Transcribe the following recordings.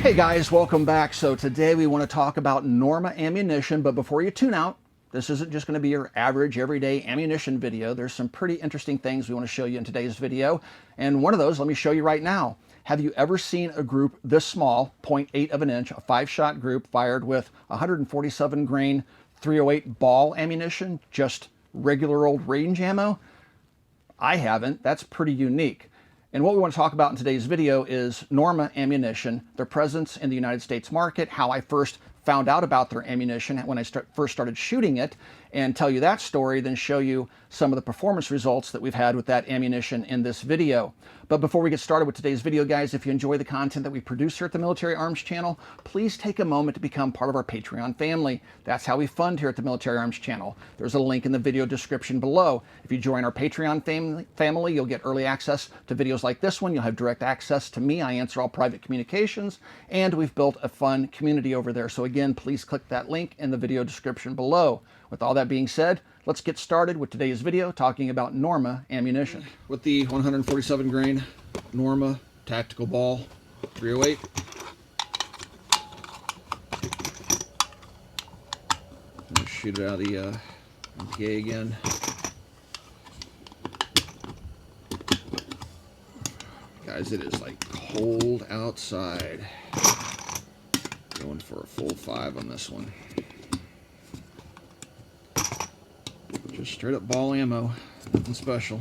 Hey guys, welcome back. So today we want to talk about Norma ammunition, but before you tune out, this isn't just going to be your average everyday ammunition video. There's some pretty interesting things we want to show you in today's video, and one of those, let me show you right now. Have you ever seen a group this small, 0.8 of an inch, a 5-shot group fired with 147 grain 308 ball ammunition, just regular old range ammo? I haven't. That's pretty unique. And what we want to talk about in today's video is Norma ammunition, their presence in the United States market, how I first found out about their ammunition when I first started shooting it, and tell you that story, then show you some of the performance results that we've had with that ammunition in this video. But before we get started with today's video, guys, if you enjoy the content that we produce here at the Military Arms Channel, please take a moment to become part of our Patreon family. That's how we fund here at the Military Arms Channel. There's a link in the video description below. If you join our Patreon family, you'll get early access to videos like this one. You'll have direct access to me. I answer all private communications, and we've built a fun community over there. So again, please click that link in the video description below. With all that being said, let's get started with today's video talking about Norma ammunition. With the 147 grain Norma tactical ball 308. I'm going to shoot it out of the MPA again. Guys, it is like cold outside. Going for a full 5 on this one. Just straight up ball ammo, nothing special.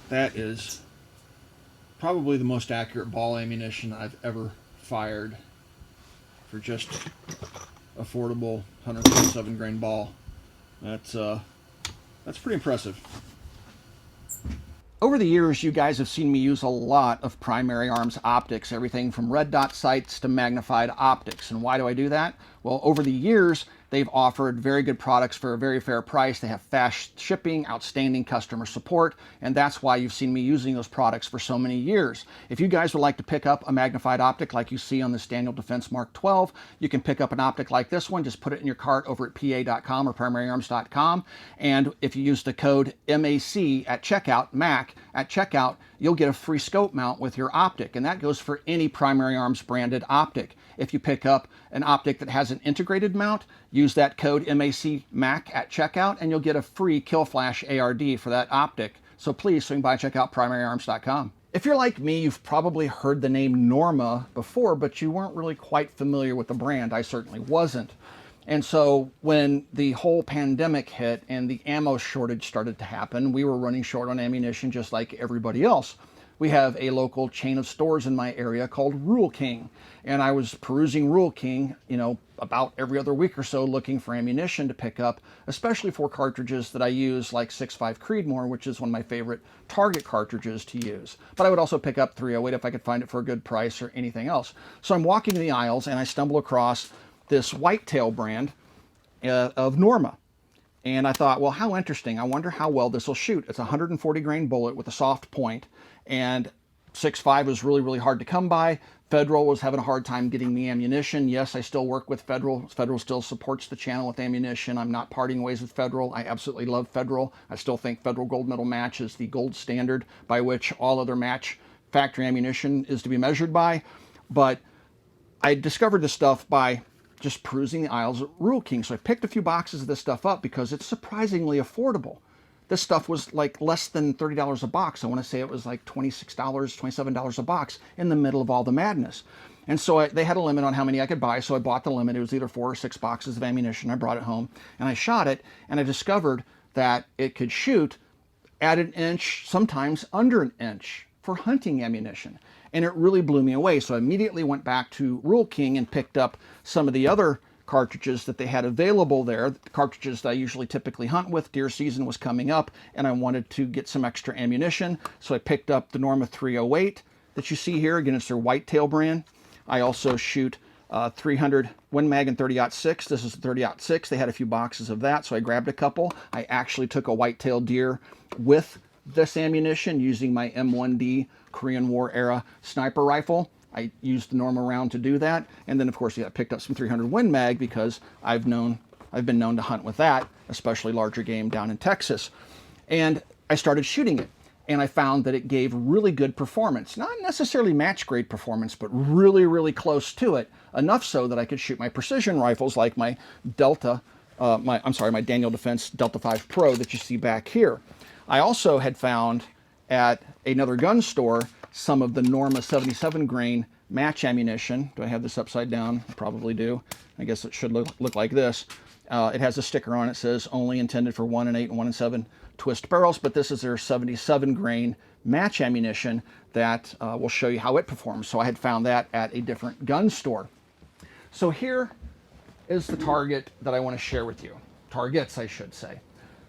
That is probably the most accurate ball ammunition I've ever fired for just affordable 147 grain ball. That's pretty impressive. Over the years, you guys have seen me use a lot of primary arms optics, everything from red dot sights to magnified optics. And why do I do that? Well, over the years, they've offered very good products for a very fair price. They have fast shipping, outstanding customer support, and that's why you've seen me using those products for so many years. If you guys would like to pick up a magnified optic like you see on this Daniel Defense Mark 12, you can pick up an optic like this one. Just put it in your cart over at pa.com or primaryarms.com, and if you use the code MAC at checkout, MAC at checkout, you'll get a free scope mount with your optic, and that goes for any Primary Arms branded optic. If you pick up an optic that has an integrated mount, use that code MAC at checkout, and you'll get a free Kill Flash ARD for that optic. So please swing by and check out primaryarms.com. If you're like me, you've probably heard the name Norma before, but you weren't really quite familiar with the brand. I certainly wasn't. And so when the whole pandemic hit and the ammo shortage started to happen, we were running short on ammunition just like everybody else. We have a local chain of stores in my area called Rural King, and I was perusing Rural King, about every other week or so, looking for ammunition to pick up, especially for cartridges that I use, like 6.5 Creedmoor, which is one of my favorite target cartridges to use. But I would also pick up 308 if I could find it for a good price or anything else. So I'm walking the aisles and I stumble across this whitetail brand of Norma. And I thought, well, how interesting. I wonder how well this will shoot. It's a 140 grain bullet with a soft point, and 6.5 was really, really hard to come by. Federal was having a hard time getting me ammunition. Yes, I still work with Federal. Federal still supports the channel with ammunition. I'm not parting ways with Federal. I absolutely love Federal. I still think Federal Gold Medal Match is the gold standard by which all other match factory ammunition is to be measured by. But I discovered this stuff by just perusing the aisles at Rural King. So I picked a few boxes of this stuff up because it's surprisingly affordable. this stuff was like less than $30 a box. I want to say it was like $26, $27 a box in the middle of all the madness. And so they had a limit on how many I could buy, so I bought the limit. It was either 4 or 6 boxes of ammunition. I brought it home, and I shot it, and I discovered that it could shoot at an inch, sometimes under an inch, for hunting ammunition. And it really blew me away. So I immediately went back to Rural King and picked up some of the other cartridges that they had available there, the cartridges that I usually typically hunt with. Deer season was coming up, and I wanted to get some extra ammunition. So I picked up the Norma 308 that you see here. Again, it's their whitetail brand. I also shoot 300 Win Mag and 30-06. This is the 30-06. They had a few boxes of that, so I grabbed a couple. I actually took a whitetail deer with this ammunition using my M1D Korean War era sniper rifle. I used the Norma round to do that. And then, of course, I picked up some 300 Win Mag because I've been known to hunt with that, especially larger game down in Texas. And I started shooting it. And I found that it gave really good performance. Not necessarily match grade performance, but really, really close to it. Enough so that I could shoot my precision rifles like my my Daniel Defense Delta 5 Pro that you see back here. I also had found at another gun store some of the Norma 77 grain match ammunition. Do I have this upside down? I probably do. I guess it should look like this. It has a sticker on it that says only intended for 1 and 8 and 1 and 7 twist barrels, but this is their 77 grain match ammunition that will show you how it performs. So I had found that at a different gun store. So here is the target that I want to share with you. Targets, I should say.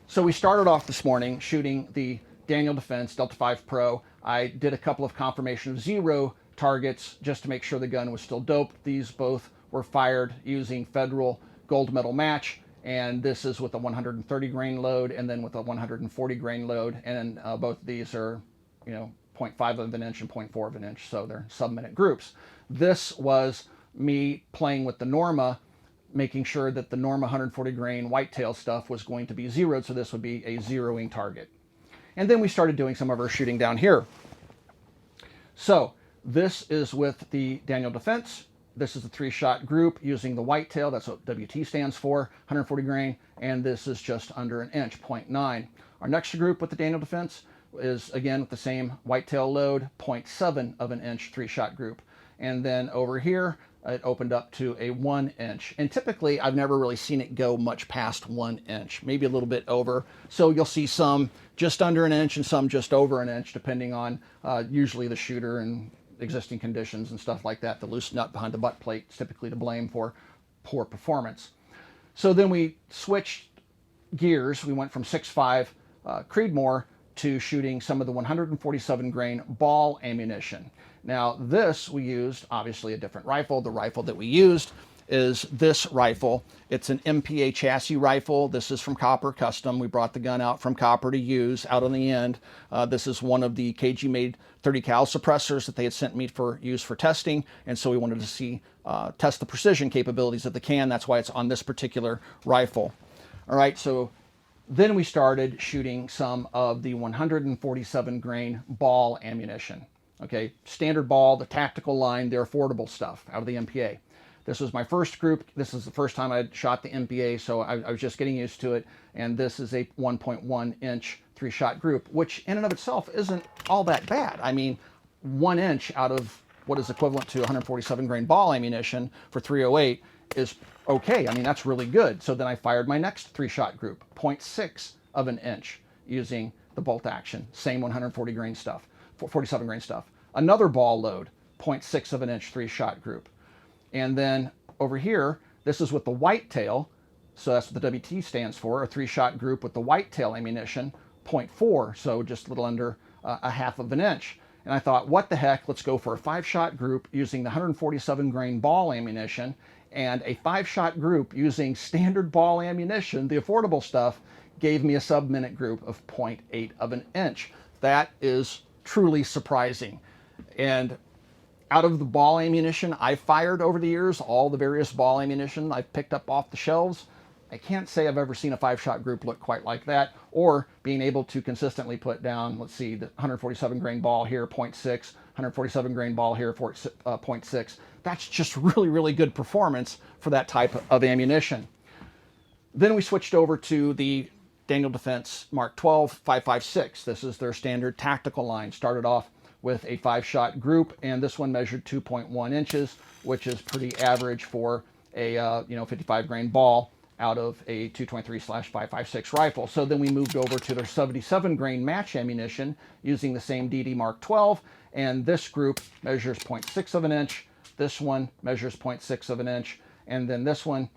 So we started off this morning shooting the Daniel Defense Delta 5 Pro. I did a couple of confirmation of 0 targets just to make sure the gun was still doped. These both were fired using Federal gold medal match, and this is with a 130 grain load and then with a 140 grain load, and both of these are 0.5 of an inch and 0.4 of an inch, so they're sub-minute groups. This was me playing with the Norma, making sure that the Norma 140 grain whitetail stuff was going to be zeroed, so this would be a zeroing target. And then we started doing some of our shooting down here. So this is with the Daniel Defense. This is a 3-shot group using the whitetail. That's what WT stands for, 140 grain. And this is just under an inch, 0.9. Our next group with the Daniel Defense is, again, with the same whitetail load, 0.7 of an inch 3-shot group. And then over here, it opened up to a 1 inch. And typically, I've never really seen it go much past 1 inch, maybe a little bit over. So you'll see some just under an inch and some just over an inch, depending on usually the shooter and existing conditions and stuff like that. The loose nut behind the butt plate is typically to blame for poor performance. So then we switched gears. We went from 6.5 Creedmoor to shooting some of the 147 grain ball ammunition. Now this, we used obviously a different rifle. The rifle that we used is this rifle. It's an MPA chassis rifle. This is from Copper Custom. We brought the gun out from Copper to use out on the end. This is one of the KG made 30 cal suppressors that they had sent me for use for testing. And so we wanted to see, test the precision capabilities of the can. That's why it's on this particular rifle. All right, so then we started shooting some of the 147 grain ball ammunition. Okay, standard ball, the tactical line, the affordable stuff out of the MPA. This was my first group. This is the first time I'd shot the MPA, so I was just getting used to it. And this is a 1.1 inch 3-shot group, which in and of itself isn't all that bad. I mean, 1 inch out of what is equivalent to 147 grain ball ammunition for 308 is okay. I mean, that's really good. So then I fired my next 3-shot group, 0.6 of an inch, using the bolt action, same 140 grain stuff, 47 grain stuff. Another ball load, 0.6 of an inch 3-shot group. And then over here, this is with the whitetail, so that's what the WT stands for, a 3-shot group with the whitetail ammunition, 0.4, so just a little under a half of an inch. And I thought, what the heck, let's go for a 5-shot group using the 147 grain ball ammunition, and a 5-shot group using standard ball ammunition, the affordable stuff, gave me a sub-minute group of 0.8 of an inch. That is truly surprising. And out of the ball ammunition I've fired over the years, all the various ball ammunition I've picked up off the shelves, I can't say I've ever seen a 5-shot group look quite like that, or being able to consistently put down, let's see, the 147 grain ball here, 0.6, 147 grain ball here, 0.6. That's just really, really good performance for that type of ammunition. Then we switched over to the Daniel Defense Mark 12 5.56. This is their standard tactical line. Started off with a 5-shot group, and this one measured 2.1 inches, which is pretty average for a 55 grain ball out of a 223/5.56 rifle. So then we moved over to their 77 grain match ammunition using the same DD Mark 12, and this group measures 0.6 of an inch. This one measures 0.6 of an inch, and then this one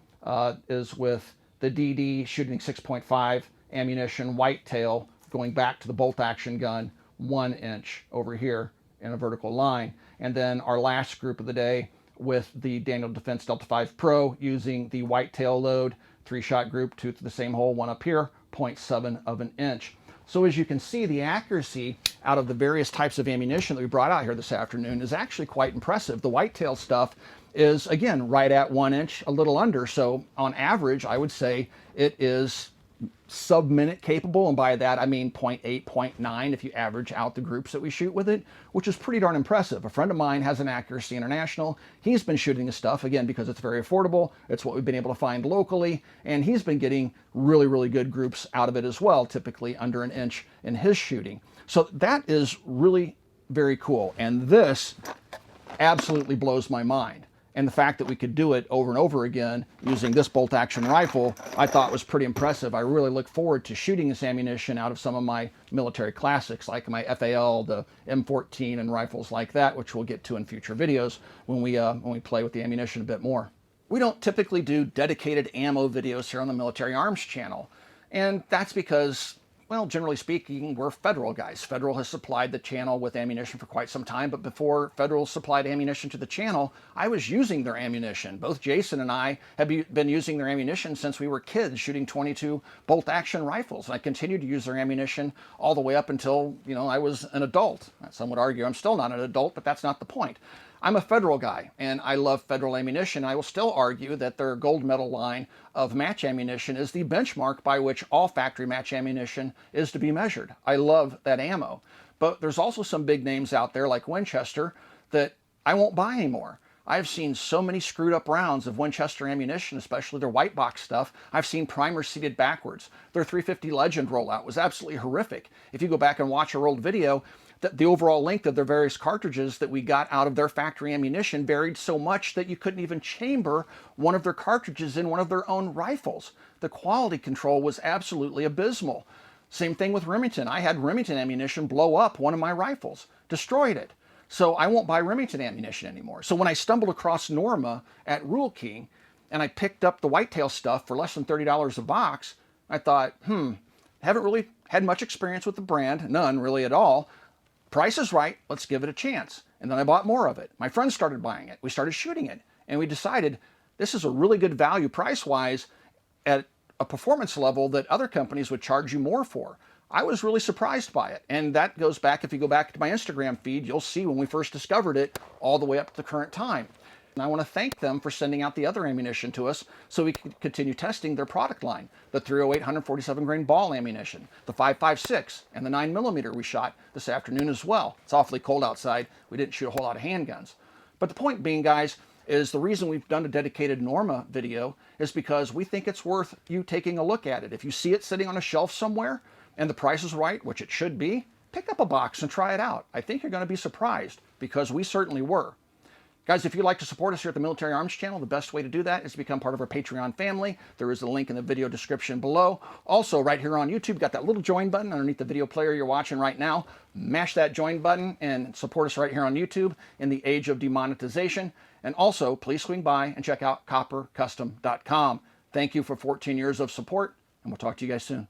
is with the DD shooting 6.5 ammunition, whitetail, going back to the bolt action gun, 1 inch over here in a vertical line. And then our last group of the day with the Daniel Defense Delta 5 Pro using the whitetail load, 3-shot group, 2 to the same hole, 1 up here, 0.7 of an inch. So as you can see, the accuracy out of the various types of ammunition that we brought out here this afternoon is actually quite impressive. The whitetail stuff is, again, right at 1 inch, a little under. So on average, I would say it is sub-minute capable, and by that I mean 0.8, 0.9 if you average out the groups that we shoot with it, which is pretty darn impressive. A friend of mine has an Accuracy International. He's been shooting this stuff, again, because it's very affordable. It's what we've been able to find locally, and he's been getting really, really good groups out of it as well, typically under an inch in his shooting. So that is really very cool, and this absolutely blows my mind. And the fact that we could do it over and over again using this bolt action rifle, I thought was pretty impressive. I really look forward to shooting this ammunition out of some of my military classics, like my FAL, the M14, and rifles like that, which we'll get to in future videos when we play with the ammunition a bit more. We don't typically do dedicated ammo videos here on the Military Arms channel, and that's because, well, generally speaking, we're Federal guys. Federal has supplied the channel with ammunition for quite some time, but before Federal supplied ammunition to the channel, I was using their ammunition. Both Jason and I have been using their ammunition since we were kids, shooting 22 bolt-action rifles. And I continued to use their ammunition all the way up until, I was an adult. Some would argue I'm still not an adult, but that's not the point. I'm a Federal guy, and I love Federal ammunition. I will still argue that their gold medal line of match ammunition is the benchmark by which all factory match ammunition is to be measured. I love that ammo. But there's also some big names out there like Winchester that I won't buy anymore. I've seen so many screwed up rounds of Winchester ammunition, especially their white box stuff. I've seen primers seated backwards. Their 350 Legend rollout was absolutely horrific. If you go back and watch our old video, the overall length of their various cartridges that we got out of their factory ammunition varied so much that you couldn't even chamber one of their cartridges in one of their own rifles. The quality control was absolutely abysmal. Same thing with Remington. I had Remington ammunition blow up one of my rifles, destroyed it. So I won't buy Remington ammunition anymore. So when I stumbled across Norma at Rural King and I picked up the whitetail stuff for less than $30 a box, I thought, haven't really had much experience with the brand, none really at all. Price is right, let's give it a chance. And then I bought more of it. My friends started buying it. We started shooting it. And we decided this is a really good value price-wise at a performance level that other companies would charge you more for. I was really surprised by it. And that goes back, if you go back to my Instagram feed, you'll see when we first discovered it all the way up to the current time. And I want to thank them for sending out the other ammunition to us so we can continue testing their product line. The 308 147 grain ball ammunition, the 5.56, and the 9mm we shot this afternoon as well. It's awfully cold outside. We didn't shoot a whole lot of handguns. But the point being, guys, is the reason we've done a dedicated Norma video is because we think it's worth you taking a look at it. If you see it sitting on a shelf somewhere and the price is right, which it should be, pick up a box and try it out. I think you're going to be surprised, because we certainly were. Guys, if you'd like to support us here at the Military Arms channel, the best way to do that is to become part of our Patreon family. There is a link in the video description below. Also, right here on YouTube, got that little join button underneath the video player you're watching right now. Mash that join button and support us right here on YouTube in the age of demonetization. And also, please swing by and check out coppercustom.com. Thank you for 14 years of support, and we'll talk to you guys soon.